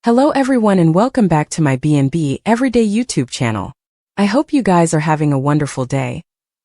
Hello everyone and welcome back to my B&B Everyday YouTube channel. I hope you guys are having a wonderful day.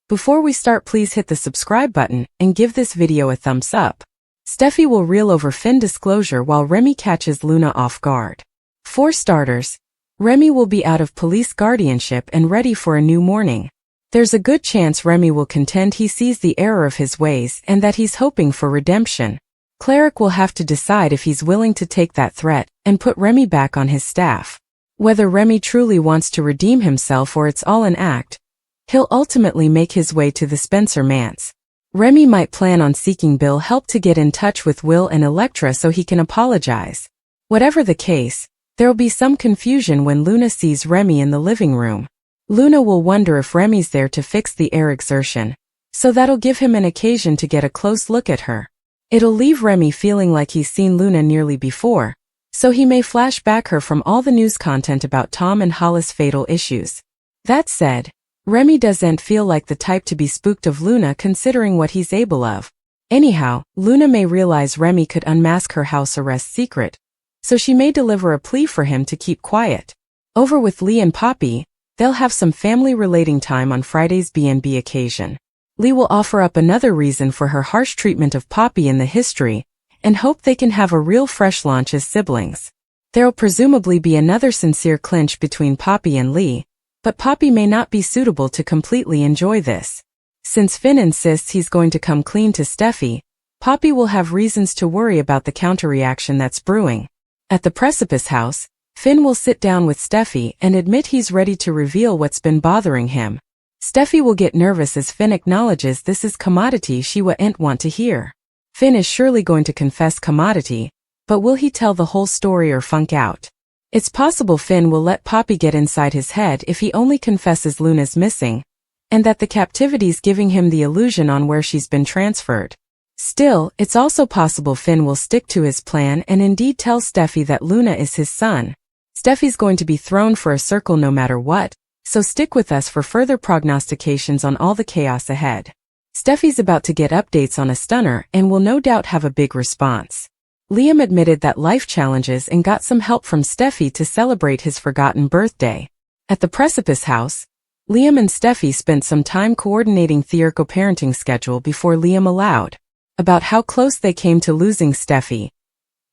Before we start, please hit the subscribe button and give this video a thumbs up. Steffy will reel over Finn disclosure while Remy catches Luna off guard. For starters, Remy will be out of police guardianship and ready for a new morning. There's a good chance Remy will contend he sees the error of his ways and that he's hoping for redemption. Cleric will have to decide if he's willing to take that threat and put Remy back on his staff. Whether Remy truly wants to redeem himself or it's all an act, he'll ultimately make his way to the Spencer manse. Remy might plan on seeking Bill help to get in touch with Will and Electra so he can apologize. Whatever the case, there'll be some confusion when Luna sees Remy in the living room. Luna will wonder if Remy's there to fix the air exertion, so that'll give him an occasion to get a close look at her. It'll leave Remy feeling like he's seen Luna nearly before, so he may flash back her from all the news content about Tom and Hollis' fatal issues. That said, Remy doesn't feel like the type to be spooked of Luna considering what he's able of. Anyhow, Luna may realize Remy could unmask her house arrest secret, so she may deliver a plea for him to keep quiet. Over with Lee and Poppy, they'll have some family relating time on Friday's B&B occasion. Lee will offer up another reason for her harsh treatment of Poppy in the history, and hope they can have a real fresh launch as siblings. There'll presumably be another sincere clinch between Poppy and Lee, but Poppy may not be suitable to completely enjoy this. Since Finn insists he's going to come clean to Steffy, Poppy will have reasons to worry about the counter-reaction that's brewing. At the Precipice House, Finn will sit down with Steffy and admit he's ready to reveal what's been bothering him. Steffy will get nervous as Finn acknowledges this is commodity she wouldn't want to hear. Finn is surely going to confess commodity, but will he tell the whole story or funk out? It's possible Finn will let Poppy get inside his head if he only confesses Luna's missing, and that the captivity's giving him the illusion on where she's been transferred. Still, it's also possible Finn will stick to his plan and indeed tell Steffy that Luna is his son. Steffy's going to be thrown for a circle no matter what, so stick with us for further prognostications on all the chaos ahead. Steffy's about to get updates on a stunner and will no doubt have a big response. Liam admitted that life challenges and got some help from Steffy to celebrate his forgotten birthday. At the Precipice House, Liam and Steffy spent some time coordinating their co-parenting schedule before Liam allowed about how close they came to losing Steffy.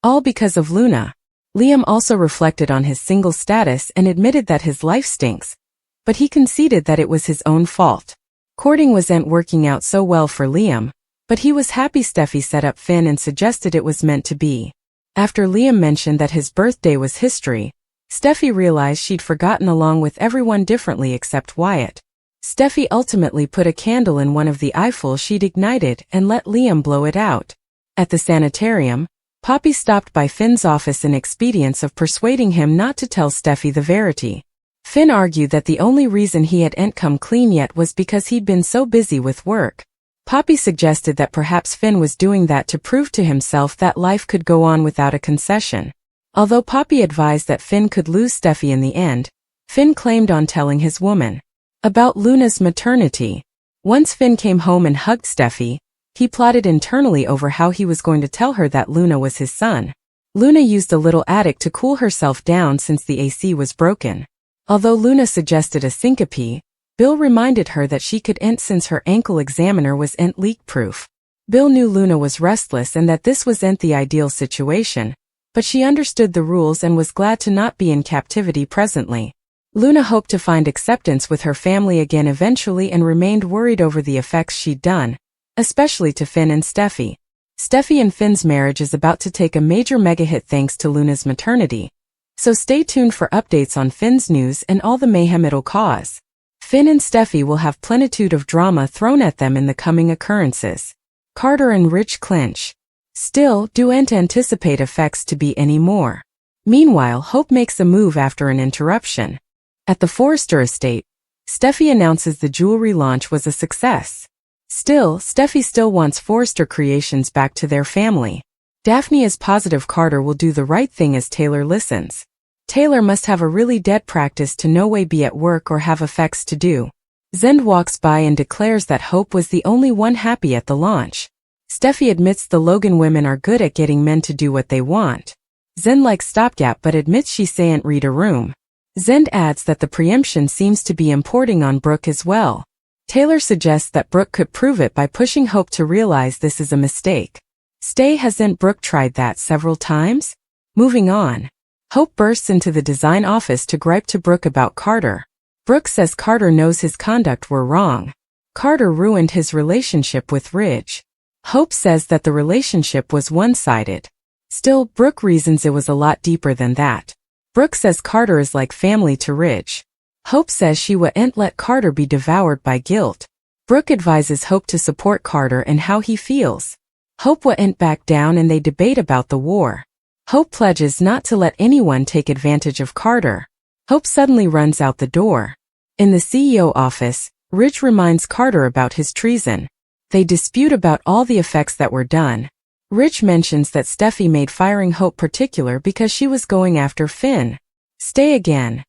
All because of Luna. Liam also reflected on his single status and admitted that his life stinks, but he conceded that it was his own fault. Courting wasn't working out so well for Liam, but he was happy Steffy set up Finn and suggested it was meant to be. After Liam mentioned that his birthday was history, Steffy realized she'd forgotten along with everyone differently except Wyatt. Steffy ultimately put a candle in one of the eyefuls she'd ignited and let Liam blow it out. At the sanitarium, Poppy stopped by Finn's office in expedience of persuading him not to tell Steffy the verity. Finn argued that the only reason he hadn't come clean yet was because he'd been so busy with work. Poppy suggested that perhaps Finn was doing that to prove to himself that life could go on without a concession. Although Poppy advised that Finn could lose Steffy in the end, Finn claimed on telling his woman about Luna's maternity. Once Finn came home and hugged Steffy, he plotted internally over how he was going to tell her that Luna was his son. Luna used a little attic to cool herself down since the AC was broken. Although Luna suggested a syncope, Bill reminded her that she couldn't since her ankle examiner wasn't leak-proof. Bill knew Luna was restless and that this wasn't the ideal situation, but she understood the rules and was glad to not be in captivity presently. Luna hoped to find acceptance with her family again eventually and remained worried over the effects she'd done, especially to Finn and Steffy. Steffy and Finn's marriage is about to take a major mega-hit thanks to Luna's maternity. So stay tuned for updates on Finn's news and all the mayhem it'll cause. Finn and Steffy will have plenitude of drama thrown at them in the coming occurrences. Carter and Rich clinch. Still, don't anticipate effects to be any more. Meanwhile, Hope makes a move after an interruption. At the Forrester estate, Steffy announces the jewelry launch was a success. Still, Steffy still wants Forrester Creations back to their family. Daphne is positive Carter will do the right thing as Taylor listens. Taylor must have a really dead practice to no way be at work or have effects to do. Zend walks by and declares that Hope was the only one happy at the launch. Steffy admits the Logan women are good at getting men to do what they want. Zen likes stopgap but admits she sayn't read a room. Zen adds that the preemption seems to be importing on Brooke as well. Taylor suggests that Brooke could prove it by pushing Hope to realize this is a mistake. Stay, hasn't Brooke tried that several times? Moving on. Hope bursts into the design office to gripe to Brooke about Carter. Brooke says Carter knows his conduct were wrong. Carter ruined his relationship with Ridge. Hope says that the relationship was one-sided. Still, Brooke reasons it was a lot deeper than that. Brooke says Carter is like family to Ridge. Hope says she wouldn't let Carter be devoured by guilt. Brooke advises Hope to support Carter and how he feels. Hope wouldn't back down and they debate about the war. Hope pledges not to let anyone take advantage of Carter. Hope suddenly runs out the door. In the CEO office, Ridge reminds Carter about his treason. They dispute about all the effects that were done. Ridge mentions that Steffy made firing Hope particular because she was going after Finn. Stay again.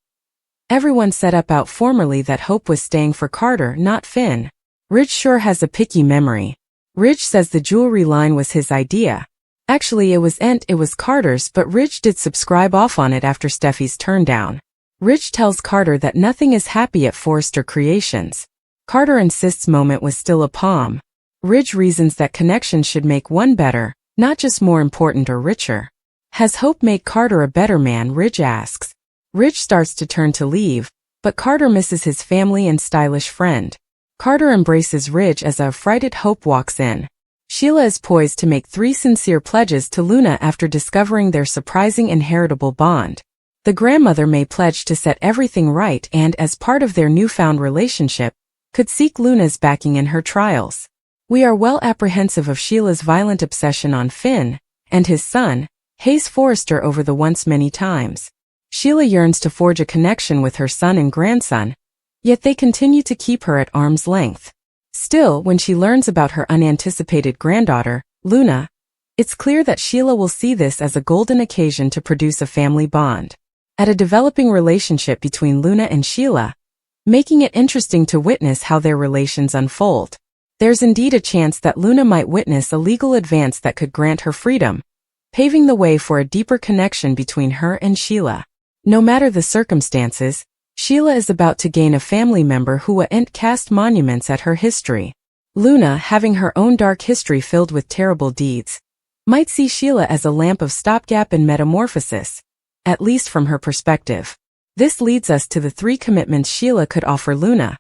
Everyone set up out formerly that Hope was staying for Carter, not Finn. Ridge sure has a picky memory. Ridge says the jewelry line was his idea. Actually it was Carter's, but Ridge did subscribe off on it after Steffy's turn down. Ridge tells Carter that nothing is happy at Forrester Creations. Carter insists moment was still a palm. Ridge reasons that connections should make one better, not just more important or richer. Has Hope made Carter a better man? Ridge asks. Ridge starts to turn to leave, but Carter misses his family and stylish friend. Carter embraces Ridge as a affrighted Hope walks in. Sheila is poised to make 3 sincere pledges to Luna after discovering their surprising inheritable bond. The grandmother may pledge to set everything right and, as part of their newfound relationship, could seek Luna's backing in her trials. We are well apprehensive of Sheila's violent obsession on Finn and his son, Hayes Forrester, over the once many times. Sheila yearns to forge a connection with her son and grandson, yet they continue to keep her at arm's length. Still, when she learns about her unanticipated granddaughter, Luna, it's clear that Sheila will see this as a golden occasion to produce a family bond. At a developing relationship between Luna and Sheila, making it interesting to witness how their relations unfold. There's indeed a chance that Luna might witness a legal advance that could grant her freedom, paving the way for a deeper connection between her and Sheila. No matter the circumstances, Sheila is about to gain a family member who won't cast monuments at her history. Luna, having her own dark history filled with terrible deeds, might see Sheila as a lamp of stopgap and metamorphosis, at least from her perspective. This leads us to the 3 commitments Sheila could offer Luna,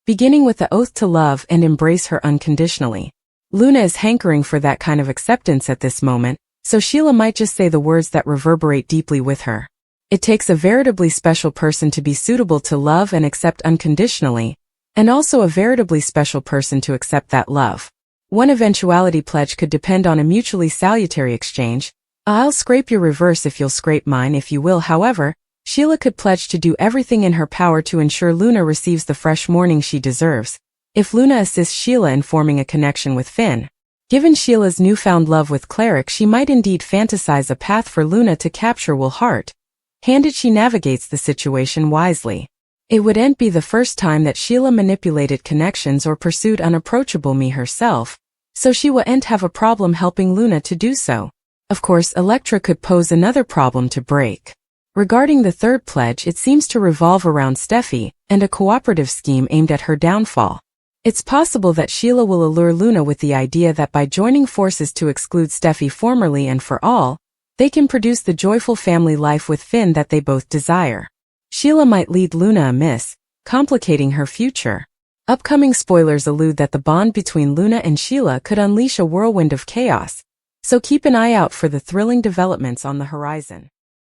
beginning with the oath to love and embrace her unconditionally. Luna is hankering for that kind of acceptance at this moment, so Sheila might just say the words that reverberate deeply with her. It takes a veritably special person to be suitable to love and accept unconditionally, and also a veritably special person to accept that love. One eventuality pledge could depend on a mutually salutary exchange. I'll scrape your reverse if you'll scrape mine, if you will. However, Sheila could pledge to do everything in her power to ensure Luna receives the fresh morning she deserves. If Luna assists Sheila in forming a connection with Finn, given Sheila's newfound love with Cleric, she might indeed fantasize a path for Luna to capture Will Hart, handed she navigates the situation wisely. It wouldn't be the first time that Sheila manipulated connections or pursued unapproachable me herself, so she wouldn't have a problem helping Luna to do so. Of course, Elektra could pose another problem to break. Regarding the 3rd pledge, it seems to revolve around Steffy and a cooperative scheme aimed at her downfall. It's possible that Sheila will allure Luna with the idea that by joining forces to exclude Steffy formerly and for all, they can produce the joyful family life with Finn that they both desire. Sheila might lead Luna amiss, complicating her future. Upcoming spoilers allude that the bond between Luna and Sheila could unleash a whirlwind of chaos, so keep an eye out for the thrilling developments on the horizon.